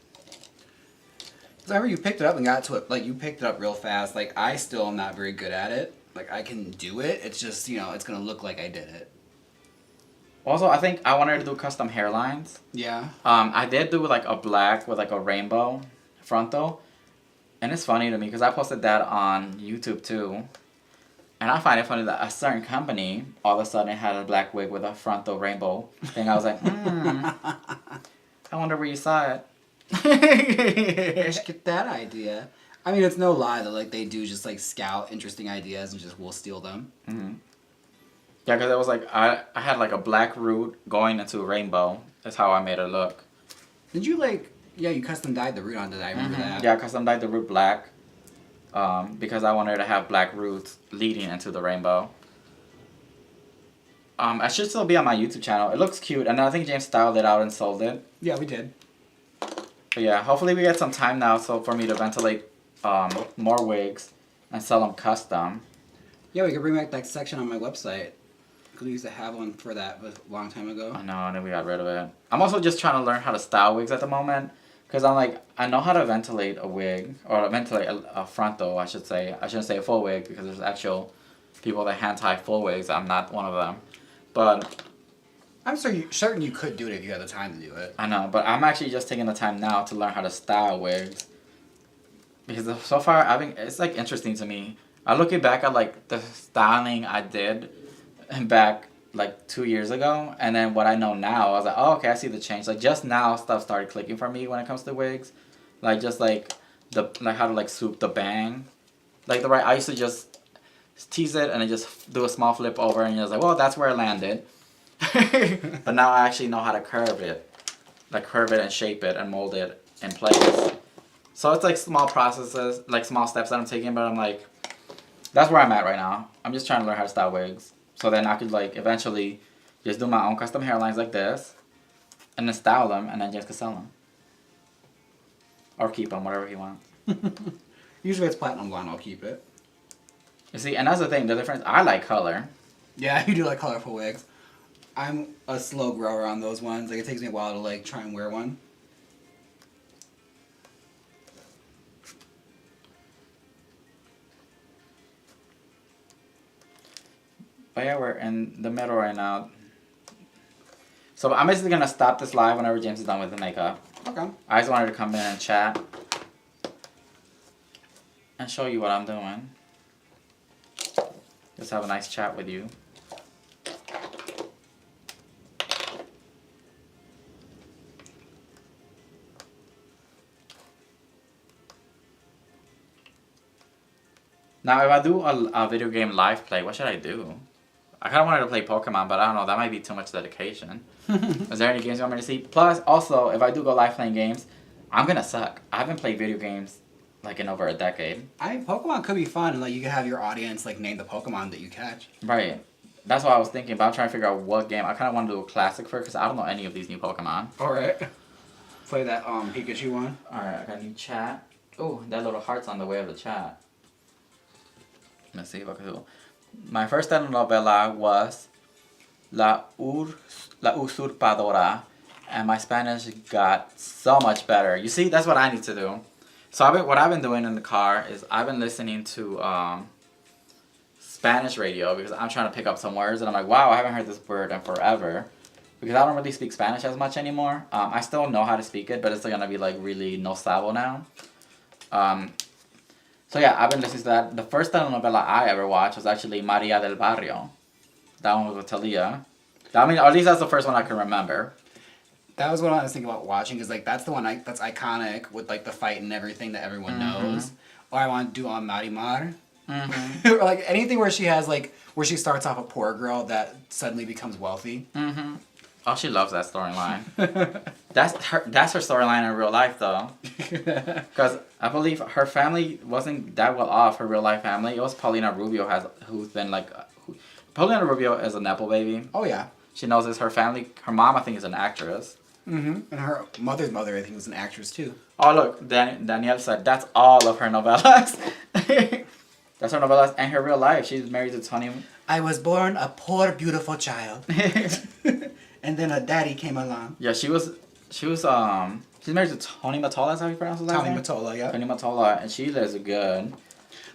Whenever you picked it up and got to it, like you picked it up real fast. Like I still am not very good at it. Like I can do it. It's just it's gonna look like I did it. Also, I think I wanted to do custom hairlines. Yeah. I did do like a black with like a rainbow frontal, and it's funny to me because I posted that on YouTube too, and I find it funny that a certain company all of a sudden had a black wig with a frontal rainbow thing. I was like, I wonder where you saw it. Where'd you get that idea? I mean, it's no lie that like they do just like scout interesting ideas and just we'll steal them. Mm-hmm. Yeah, because it was like I had like a black root going into a rainbow. That's how I made it look. Did you you custom dyed the root onto that? I remember that. Yeah, I custom dyed the root black because I wanted to have black roots leading into the rainbow. I should still be on my YouTube channel. It looks cute, and I think James styled it out and sold it. Yeah, we did. But yeah, hopefully we get some time now so for me to ventilate more wigs and sell them custom. Yeah, we could bring back that section on my website. Because we used to have one for that a long time ago. I know, and then we got rid of it. I'm also just trying to learn how to style wigs at the moment. Because I'm like, I know how to ventilate a wig, or ventilate a frontal, I should say. I shouldn't say a full wig because there's actual people that hand tie full wigs. I'm not one of them. But I'm certain you could do it if you had the time to do it. I know, but I'm actually just taking the time now to learn how to style wigs. Because so far, it's like interesting to me. I looking back at like the styling I did back like 2 years ago, and then what I know now, I was like, oh, okay, I see the change. Like just now, stuff started clicking for me when it comes to wigs, like just like how to like swoop the bang, like I used to just tease it and then just do a small flip over, and you're just like, well, that's where it landed. But now I actually know how to curve it and shape it and mold it in place. So it's like small processes, like small steps that I'm taking, but I'm like, that's where I'm at right now. I'm just trying to learn how to style wigs. So then I could like eventually just do my own custom hairlines like this, and then style them, and then just could sell them. Or keep them, whatever he wants. Usually it's platinum blonde, I'll keep it. You see, and that's the thing, the difference, I like color. Yeah, you do like colorful wigs. I'm a slow grower on those ones. Like it takes me a while to like try and wear one. But yeah, we're in the middle right now. So I'm basically gonna stop this live whenever James is done with the makeup. Okay. I just wanted to come in and chat and show you what I'm doing. Just have a nice chat with you. Now, if I do a video game live play, what should I do? I kind of wanted to play Pokemon, but I don't know. That might be too much dedication. Is there any games you want me to see? Plus, also, if I do go live playing games, I'm going to suck. I haven't played video games like in over a decade. Pokemon could be fun. Like, you could have your audience like name the Pokemon that you catch. Right. That's what I was thinking, but I'm trying to figure out what game. I kind of want to do a classic first because I don't know any of these new Pokemon. Alright. Play that Pikachu one. Alright, I got a new chat. Oh, that little heart's on the way of the chat. Let's see if I can do. My first telenovela was La Usurpadora, and my Spanish got so much better. You see, that's what I need to do. So what I've been doing in the car is I've been listening to Spanish radio because I'm trying to pick up some words, and I'm like, wow, I haven't heard this word in forever. Because I don't really speak Spanish as much anymore. I still know how to speak it, but it's gonna be like really no sabo now. So yeah, I've been listening to that. The first telenovela I ever watched was actually Maria del Barrio. That one was with Talia. I mean, or at least that's the first one I can remember. That was what I was thinking about watching, because like that's the one that's iconic with like the fight and everything that everyone knows. Or I want to do on Marimar. Or like anything where she has like where she starts off a poor girl that suddenly becomes wealthy. Oh, she loves that storyline. That's her storyline in real life, though. Because I believe her family wasn't that well off. Her real life family. It was Paulina Rubio who's been like. Paulina Rubio is a nepo baby. Oh yeah. She knows this. Her family. Her mom, I think, is an actress. And her mother's mother, I think, was an actress too. Oh look, Danielle said that's all of her novellas. That's her novellas and her real life. She's married to Tony. I was born a poor, beautiful child. And then a daddy came along. Yeah, she's married to Tony Mottola, is how you pronounce his last name? Tony Mottola, yeah. Tony Mottola, and she lives good.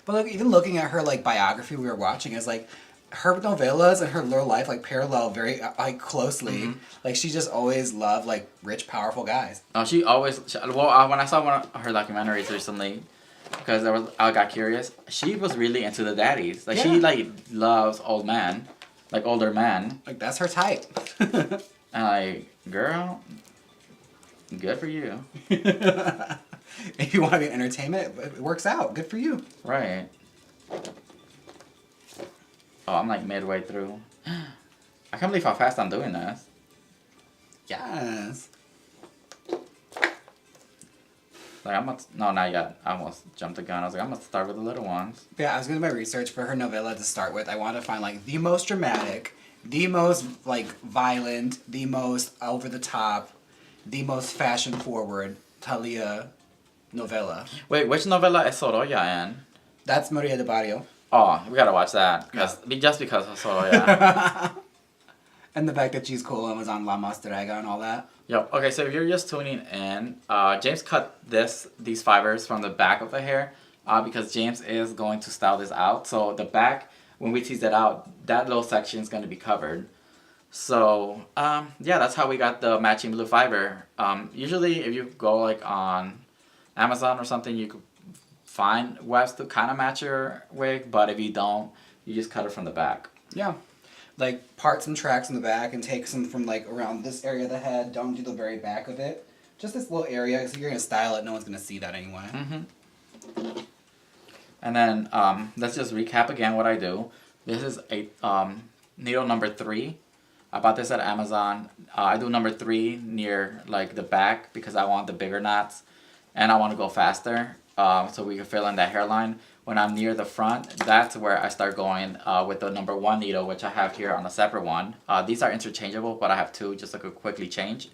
But like, even looking at her like biography we were watching, is like her novellas and her real life like parallel very like closely. Like she just always loved like rich, powerful guys. Oh, when I saw one of her documentaries recently, because I got curious, she was really into the daddies. Like she like loves old men. Like older men. Like that's her type. And like, girl, good for you. If you want to be in entertainment, it works out. Good for you. Right. Oh, I'm like midway through. I can't believe how fast I'm doing this. Yes. Like no, not yet. I almost jumped the gun. I was like, I'm gonna start with the little ones. Yeah, I was doing my research for her novella to start with. I wanted to find like the most dramatic, the most like violent, the most over the top, the most fashion forward Talia novella. Wait, which novela is Sorolla in? That's Maria del Barrio. Oh, we gotta watch that just because of Sorolla. And the fact that she's cool and was on La Mastraga and all that. Yep. Okay, so if you're just tuning in, James cut these fibers from the back of the hair because James is going to style this out. So the back, when we tease it out, that little section is going to be covered. So yeah, that's how we got the matching blue fiber. Usually, if you go like on Amazon or something, you could find webs to kind of match your wig, but if you don't, you just cut it from the back. Yeah. Like, part some tracks in the back and take some from, like, around this area of the head. Don't do the very back of it. Just this little area, because you're going to style it. No one's going to see that anyway. And then, let's just recap again what I do. This is a needle number 3. I bought this at Amazon. I do number 3 near, like, the back because I want the bigger knots. And I want to go faster so we can fill in that hairline. When I'm near the front, that's where I start going with the number 1 needle, which I have here on a separate one. These are interchangeable, but I have 2 just so I could quickly change.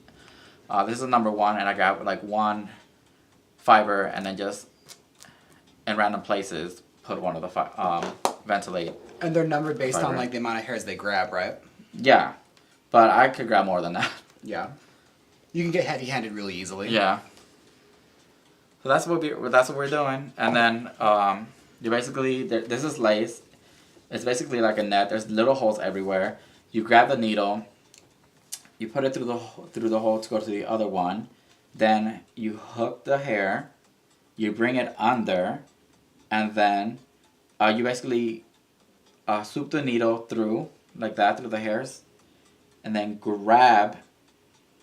This is number 1, and I got like 1 fiber, and then just in random places put one of the Ventilate. And they're numbered based fiber. on like the amount of hairs they grab, right? Yeah, but I could grab more than that. Yeah, you can get heavy-handed really easily. Yeah. So that's what we're doing, and then you basically this is lace. It's basically like a net. There's little holes everywhere. You grab the needle, you put it through the hole to go to the other one. Then you hook the hair, you bring it under, and then you basically swoop the needle through, like that, through the hairs, and then grab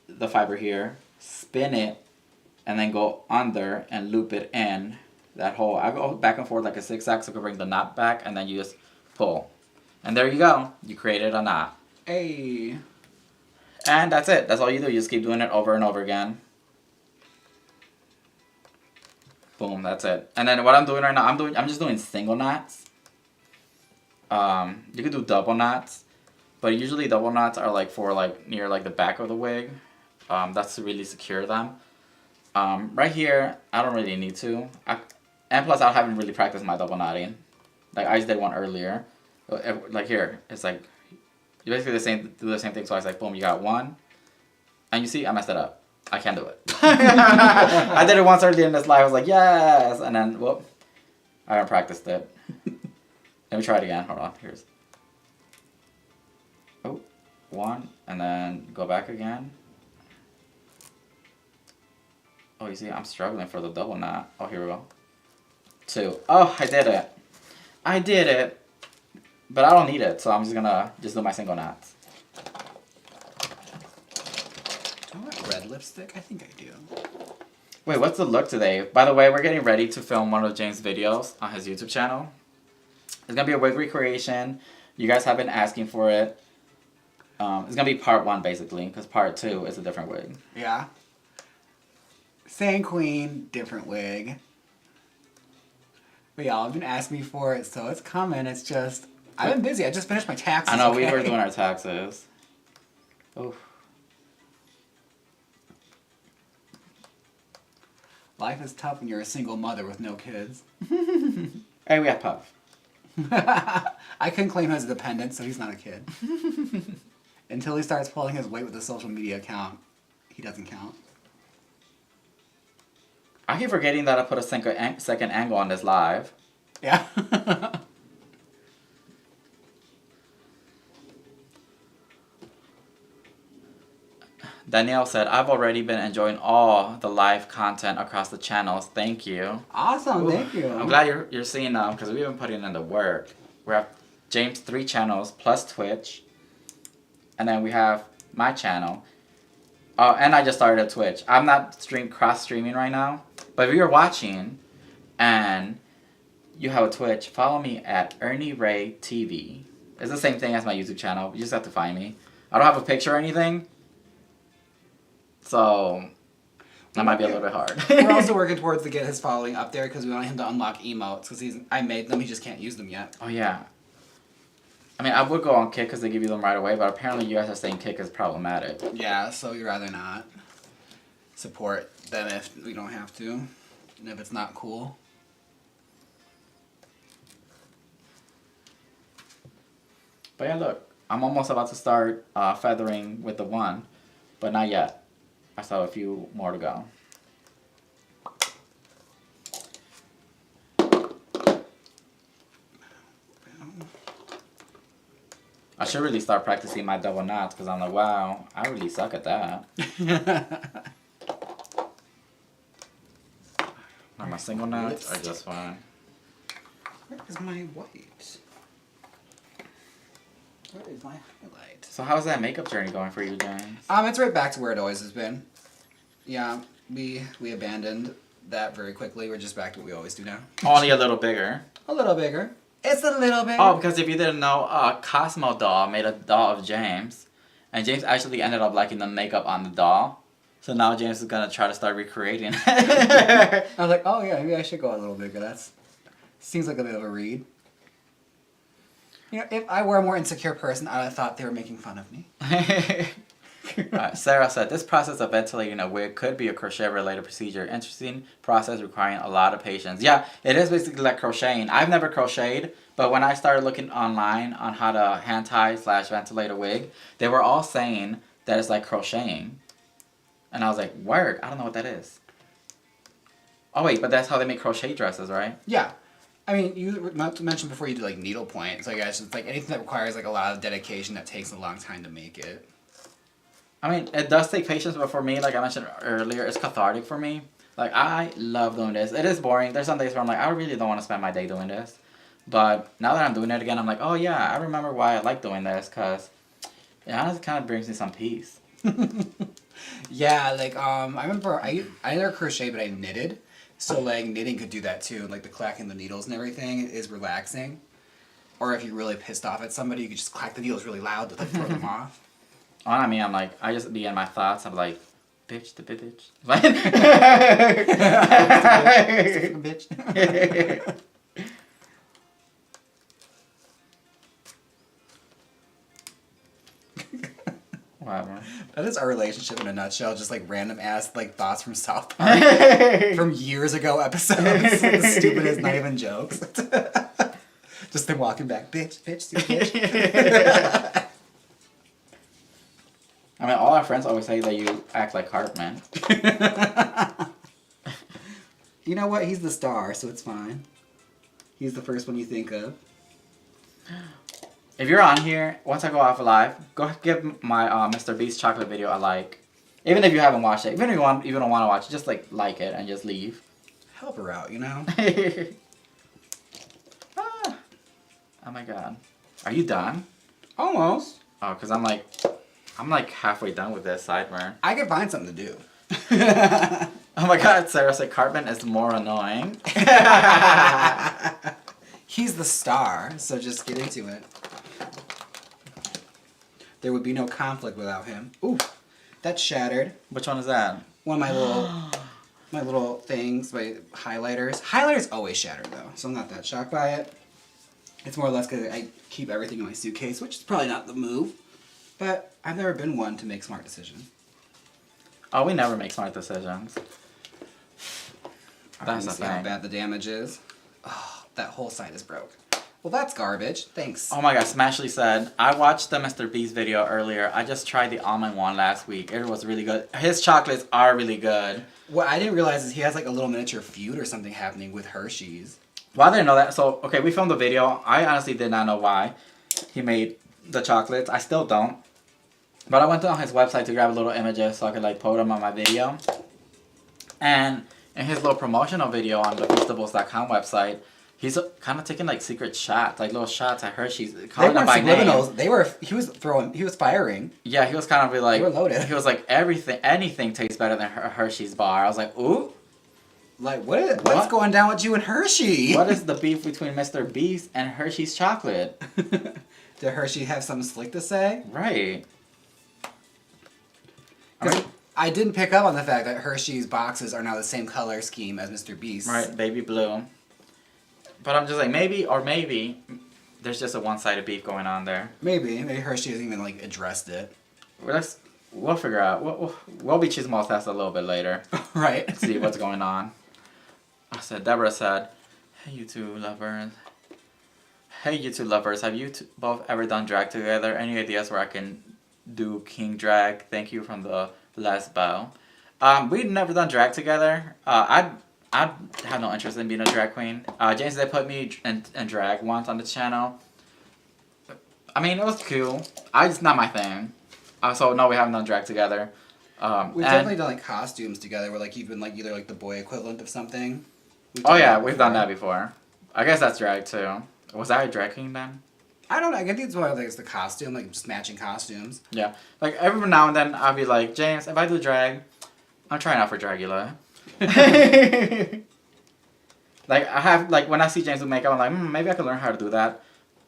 the fiber here, spin it, and then go under and loop it in that hole. I go back and forth like a zigzag so I can bring the knot back, and then you just pull. And there you go. You created a knot. Hey. And that's it. That's all you do. You just keep doing it over and over again. Boom, that's it. And then what I'm doing right now, I'm just doing single knots. You could do double knots, but usually double knots are like for like near like the back of the wig. That's to really secure them. Right here, I don't really need to. And plus, I haven't really practiced my double knotting. Like I just did one earlier. Like here, it's like you basically do the same thing twice. Like boom, you got one, and you see I messed it up. I can't do it. I did it once earlier in this live. I was like yes, and then whoop, I haven't practiced it. Let me try it again. Hold on. Here's one, and then go back again. Oh, you see, I'm struggling for the double knot. Oh, here we go. 2. Oh, I did it. I did it. But I don't need it, so I'm just gonna do my single knots. Do I want red lipstick? I think I do. Wait, what's the look today? By the way, we're getting ready to film one of James' videos on his YouTube channel. It's gonna be a wig recreation. You guys have been asking for it. It's gonna be part 1 basically, because part 2 is a different wig. Yeah. Same queen, different wig. But y'all have been asking me for it, so it's coming. It's just, I've been busy. I just finished my taxes. I know, okay? we were doing our taxes. Oh. Life is tough when you're a single mother with no kids. Hey, we have Puff. I couldn't claim him as a dependent, so he's not a kid. Until he starts pulling his weight with a social media account, he doesn't count. I keep forgetting that I put a second angle on this live. Yeah. Danielle said, I've already been enjoying all the live content across the channels. Thank you. Awesome, thank you. I'm glad you're seeing them because we've been putting in the work. We have James' 3 channels plus Twitch. And then we have my channel. Oh, and I just started a Twitch. I'm not cross-streaming right now. But if you're watching and you have a Twitch, follow me at Ernie Ray TV. It's the same thing as my YouTube channel. You just have to find me. I don't have a picture or anything. So that might be a little bit hard. We're also working towards to get his following up there because we want him to unlock emotes because I made them, he just can't use them yet. Oh yeah. I mean, I would go on Kick because they give you them right away, but apparently you guys are saying Kick is problematic. Yeah, so you'd rather not support them if we don't have to, and if it's not cool. But yeah, look, I'm almost about to start feathering with the 1, but not yet. I still have a few more to go. I should really start practicing my double knots because I'm like, wow, I really suck at that. Or my single knots are just fine. Where is my white? Where is my highlight? So how's that makeup journey going for you, James? It's right back to where it always has been. Yeah, we abandoned that very quickly. We're just back to what we always do now. Only a little bigger. A little bigger. It's a little bigger. Oh, because if you didn't know, Cosmo doll made a doll of James. And James actually ended up liking the makeup on the doll. So now James is going to try to start recreating it. I was like, oh yeah, maybe I should go a little bigger. That seems like a bit of a read. You know, if I were a more insecure person, I would have thought they were making fun of me. Sarah said, this process of ventilating a wig could be a crochet-related procedure. Interesting process requiring a lot of patience. Yeah, it is basically like crocheting. I've never crocheted, but when I started looking online on how to hand tie / ventilate a wig, they were all saying that it's like crocheting. And I was like, word, I don't know what that is. Oh wait, but that's how they make crochet dresses, right? Yeah. I mean, you not to mention before you do like needlepoint, so I guess it's like anything that requires like a lot of dedication that takes a long time to make it. I mean, it does take patience, but for me, like I mentioned earlier, it's cathartic for me. Like, I love doing this. It is boring. There's some days where I'm like, I really don't want to spend my day doing this. But now that I'm doing it again, I'm like, oh yeah, I remember why I like doing this, because it honestly kind of brings me some peace. Yeah, like I remember I never crocheted, but I knitted. So like knitting could do that too. Like the clacking the needles and everything is relaxing. Or if you're really pissed off at somebody, you could just clack the needles really loud to like throw them off. I mean, I'm like, I just be in my thoughts. I'm like, bitch, the bitch. Bitch. Whatever. That is our relationship in a nutshell. Just like random ass like thoughts from South Park from years ago episodes. The stupidest, not even jokes. Just them walking back, bitch, bitch. I mean, all our friends always say that you act like Cartman. You know what? He's the star, so it's fine. He's the first one you think of. If you're on here, once I go off live, go give my Mr. Beast chocolate video a like. Even if you haven't watched it. Even if you don't want to watch it, just like it and just leave. Help her out, you know? Ah. Oh my god. Are you done? Almost. Oh, because I'm like halfway done with this sideburn. I could find something to do. Oh my god, Sarah said Cartman is more annoying. He's the star, so just get into it. There would be no conflict without him. Ooh, that's shattered. Which one is that? One of my little things, my highlighters. Highlighters always shatter though, so I'm not that shocked by it. It's more or less because I keep everything in my suitcase, which is probably not the move. But I've never been one to make smart decisions. Oh, we never make smart decisions. That's the see how thing. bad the damage is. Oh, that whole side is broke. Well, that's garbage. Thanks. Oh my god, Smashley said, I watched the Mr. Beast video earlier. I just tried the almond one last week. It was really good. His chocolates are really good. What I didn't realize is he has like a little miniature feud or something happening with Hershey's. Well, I didn't know that. So, okay, we filmed the video. I honestly did not know why he made the chocolates. I still don't. But I went on his website to grab a little images so I could like put them on my video. And in his little promotional video on the Feastables.com website, he's kind of taking like secret shots, like little shots at Hershey's, calling them by name. He was firing. Yeah, he was kind of like, they were loaded. He was like, anything tastes better than Hershey's bar. I was like, ooh. Like, what's going down with you and Hershey? What is the beef between Mr. Beast and Hershey's chocolate? Did Hershey have something slick to say? Right. I didn't pick up on the fact that Hershey's boxes are now the same color scheme as Mr. Beast's. Right, baby blue. But I'm just like, maybe there's just a one-sided beef going on there. Maybe Hershey hasn't even like addressed it. We'll figure out. We'll be chismos test a little bit later. Right. See what's going on. Deborah said, hey you two lovers. Have you both ever done drag together? Any ideas where I can do king drag? Thank you from the lesbo. We've never done drag together. I have no interest in being a drag queen. James did put me in drag once on the channel. I mean, it was cool. It's not my thing. So no, we haven't done drag together. We've definitely done like costumes together where like you've been like either like the boy equivalent of something. We've done that before. I guess that's drag too. Was I a drag queen then? I don't know. I guess it's one of the costume, like just matching costumes. Yeah. Like every now and then I'll be like, James, if I do drag, I'm trying out for Dragula. Like I have when I see James do makeup, I'm like, maybe I could learn how to do that.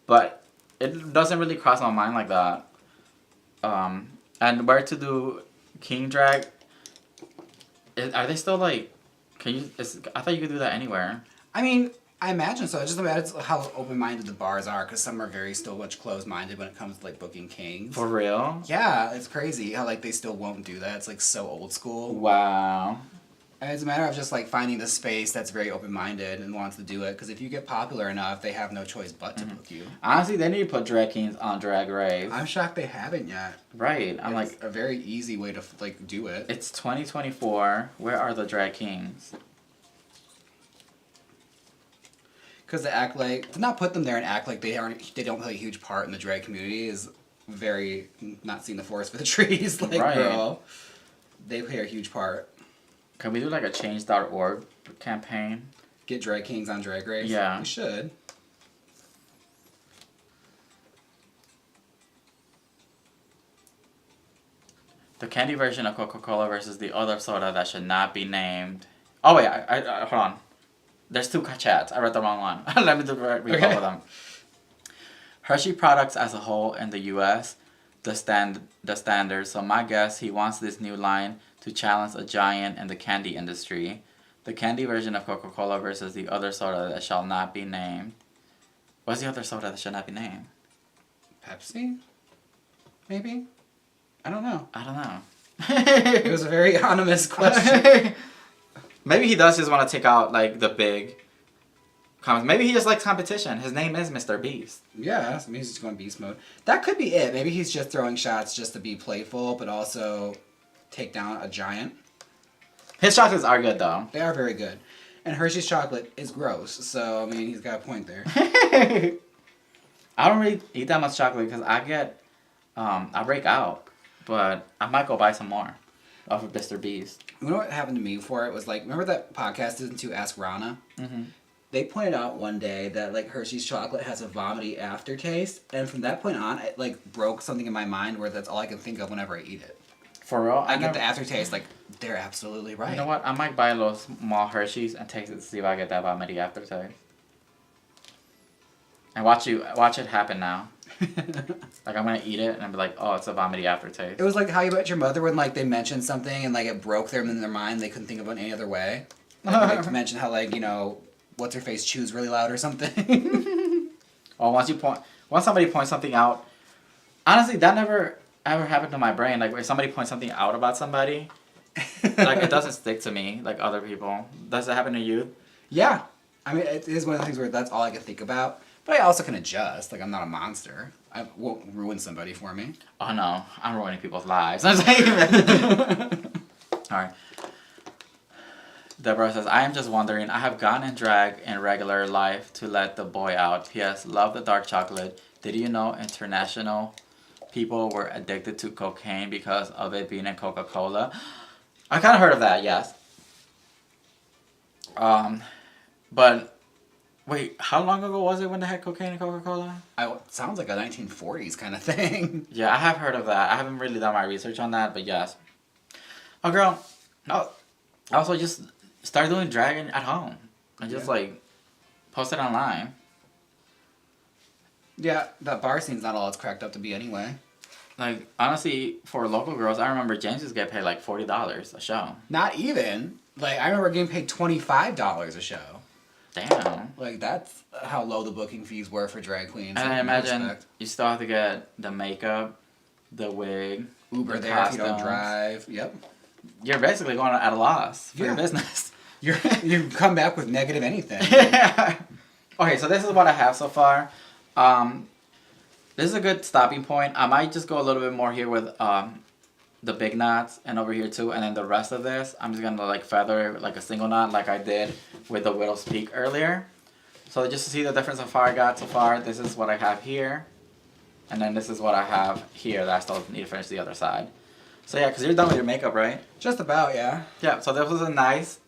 But it doesn't really cross my mind like that. And where to do king drag? Are they still like? I thought you could do that anywhere. I mean, I imagine so. It's just about how open-minded the bars are, because some are very still much closed-minded when it comes to like booking kings. For real? Yeah, it's crazy how like they still won't do that. It's like so old school. Wow. And it's a matter of just like finding the space that's very open-minded and wants to do it. Because if you get popular enough, they have no choice but to book you. Honestly, they need to put drag kings on Drag Race. I'm shocked they haven't yet. Right. It's a very easy way to like do it. It's 2024. Where are the drag kings? Because to not put them there and act like they don't play a huge part in the drag community is very not seeing the forest for the trees. Like, Right. girl, they play a huge part. Can we do like a change.org campaign? Get drag kings on Drag Race? Yeah. We should. The candy version of Coca-Cola versus the other soda that should not be named. Oh wait, I hold on. There's two chats. I read the wrong one. Let me read both of them. Hershey products as a whole in the U.S. the standard. So my guess, he wants this new line to challenge a giant in the candy industry. The candy version of Coca-Cola versus the other soda that shall not be named. What's the other soda that should not be named? Pepsi? Maybe? I don't know. I don't know. It was a very anonymous question. Maybe he does just want to take out like the big comments. Maybe he just likes competition. His name is Mr. Beast. Yeah, so maybe he's just going beast mode. That could be it. Maybe he's just throwing shots just to be playful, but also take down a giant. His chocolates are good though. They are very good. And Hershey's chocolate is gross, so I mean, he's got a point there. I don't really eat that much chocolate because I break out. But I might go buy some more off of Mr. Beast. You know what happened to me before? It was like, remember that podcast Isn't to Ask Rana? Mm-hmm. They pointed out one day that like Hershey's chocolate has a vomity aftertaste, and from that point on, it like broke something in my mind where that's all I can think of whenever I eat it. For real? I get the aftertaste. Like, they're absolutely right. You know what? I might buy a little small Hershey's and taste it to see if I get that vomity aftertaste. And watch it happen now. Like, I'm gonna eat it and I'll be like, oh, it's a vomity aftertaste. It was like How You Met Your Mother when like they mentioned something and like it broke them in their mind. They couldn't think of it any other way. Like, to mention how like, you know, what's her face chews really loud or something. Or once somebody points something out, honestly, that never ever happened to my brain. Like, if somebody points something out about somebody, like, it doesn't stick to me like other people. Does it happen to you? Yeah. I mean, it is one of the things where that's all I can think about. But I also can adjust. Like, I'm not a monster. I won't ruin somebody for me. Oh no, I'm ruining people's lives. Alright. Deborah says, I am just wondering, I have gone and drag in regular life to let the boy out. P.S. Love the dark chocolate. Did you know international people were addicted to cocaine because of it being in Coca-Cola? I kind of heard of that, yes. But... Wait, how long ago was it when they had cocaine in Coca-Cola? It sounds like a 1940s kind of thing. Yeah, I have heard of that. I haven't really done my research on that, but yes. Oh, girl. No. Also, just start doing dragging at home. And just, like, post it online. Yeah, that bar scene's not all it's cracked up to be anyway. Like, honestly, for local girls, I remember James used to get paid, like, $40 a show. Not even. Like, I remember getting paid $25 a show. Damn. Like, that's how low the booking fees were for drag queens. And I imagine you still have to get the makeup, the wig, Uber the there costumes. if you don't drive. Yep. You're basically going at a loss for your business. You come back with negative anything. Okay, so this is what I have so far. This is a good stopping point. I might just go a little bit more here with the big knots and over here too, and then the rest of this I'm just gonna like feather like a single knot like I did with the Widow's Peak earlier. So just to see the difference of how far I got so far, this is what I have here, and then this is what I have here that I still need to finish the other side. So yeah, because you're done with your makeup, right? Just about, yeah. Yeah, so this was a nice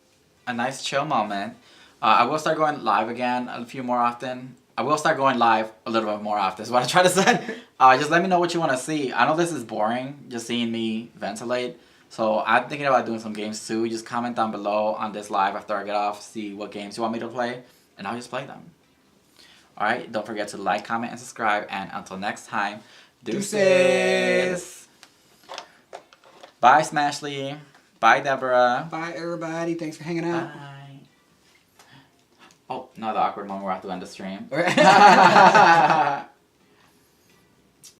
chill moment. I will start going live again a few more often. I will start going live a little bit more often, is what I try to say. Just let me know what you want to see. I know this is boring, just seeing me ventilate. So I'm thinking about doing some games too. Just comment down below on this live after I get off, see what games you want me to play, and I'll just play them. Alright, don't forget to like, comment, and subscribe, and until next time, deuces! Bye, Smashley. Bye, Deborah. Bye, everybody. Thanks for hanging out. Bye. Oh, now the awkward moment where I have to end the stream.